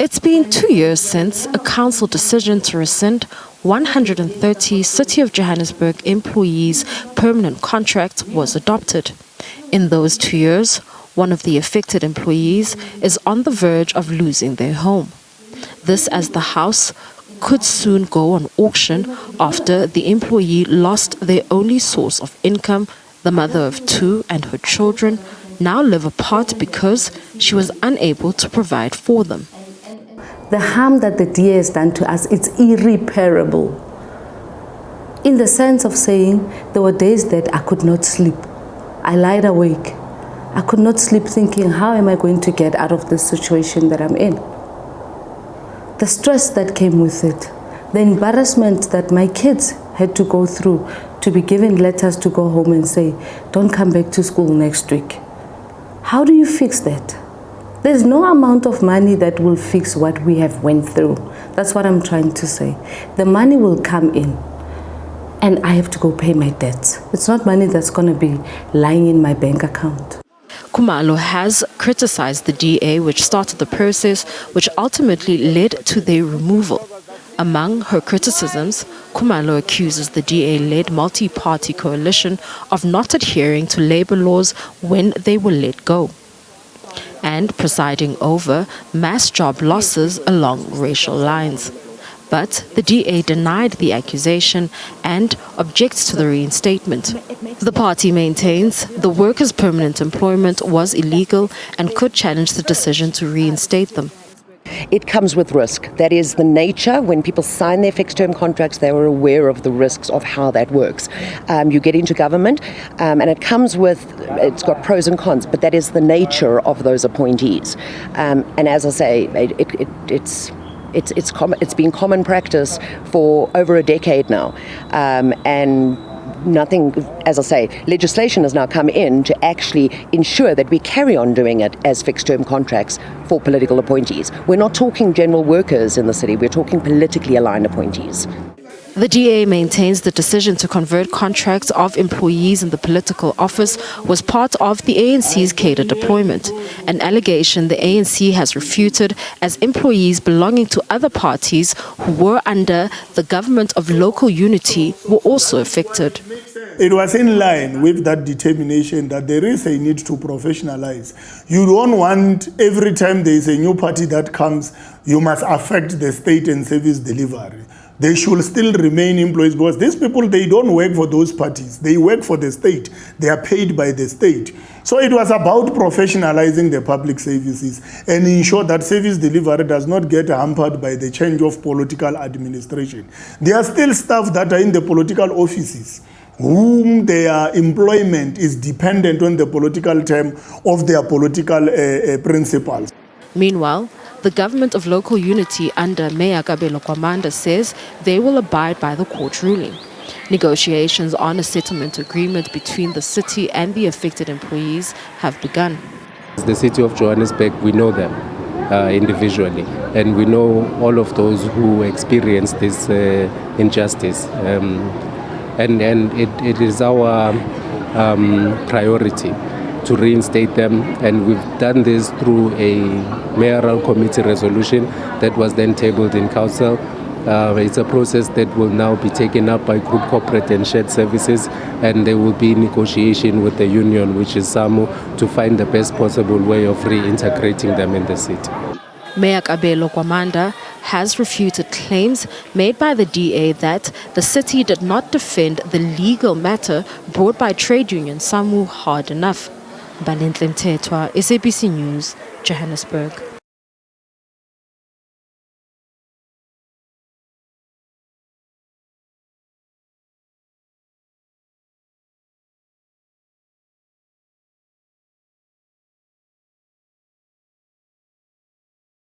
It's been 2 years since a council decision to rescind 130 City of Johannesburg employees' permanent contract was adopted. In those 2 years, one of the affected employees is on the verge of losing their home. This as the house could soon go on auction after the employee lost their only source of income. The mother of 2 and her children now live apart because she was unable to provide for them. The harm that the DA has done to us, it's irreparable. In the sense of saying, there were days that I could not sleep. I lied awake. I could not sleep thinking, how am I going to get out of this situation that I'm in? The stress that came with it, the embarrassment that my kids had to go through, to be given letters to go home and say, don't come back to school next week. How do you fix that? There's no amount of money that will fix what we have went through. That's what I'm trying to say. The money will come in and I have to go pay my debts. It's not money that's going to be lying in my bank account. Khumalo has criticized the DA, which started the process, which ultimately led to their removal. Among her criticisms, Khumalo accuses the DA-led multi-party coalition of not adhering to labor laws when they were let go, and presiding over mass job losses along racial lines. But the DA denied the accusation and objects to the reinstatement. The party maintains the workers' permanent employment was illegal and could challenge the decision to reinstate them. It comes with risk. That is the nature. When people sign their fixed-term contracts, they were aware of the risks of how that works. You get into government, and it's got pros and cons, but that is the nature of those appointees. And as I say, it's been common practice for over a decade now, and nothing, as I say, legislation has now come in to actually ensure that we carry on doing it as fixed-term contracts for political appointees. We're not talking general workers in the city, we're talking politically aligned appointees. The DA maintains the decision to convert contracts of employees in the political office was part of the ANC's cadre deployment, an allegation the ANC has refuted, as employees belonging to other parties who were under the government of local unity were also affected. It was in line with that determination that there is a need to professionalize. You don't want every time there is a new party that comes, you must affect the state and service delivery. They should still remain employees, because these people, they don't work for those parties. They work for the state. They are paid by the state. So it was about professionalizing the public services and ensure that service delivery does not get hampered by the change of political administration. There are still staff that are in the political offices whom their employment is dependent on the political term of their political principles. Meanwhile, the government of local unity under Mayor Kabelo Kwamanda says they will abide by the court ruling. Negotiations on a settlement agreement between the city and the affected employees have begun. The City of Johannesburg, we know them individually, and we know all of those who experience this injustice. And it is our priority to reinstate them, and we've done this through a mayoral committee resolution that was then tabled in council. It's a process that will now be taken up by group corporate and shared services, and there will be negotiation with the union, which is SAMU, to find the best possible way of reintegrating them in the city. Mayor Kabelo Kwamanda has refuted claims made by the DA that the city did not defend the legal matter brought by trade union SAMU hard enough. Dr Mpho Phalatse, SABC News, Johannesburg.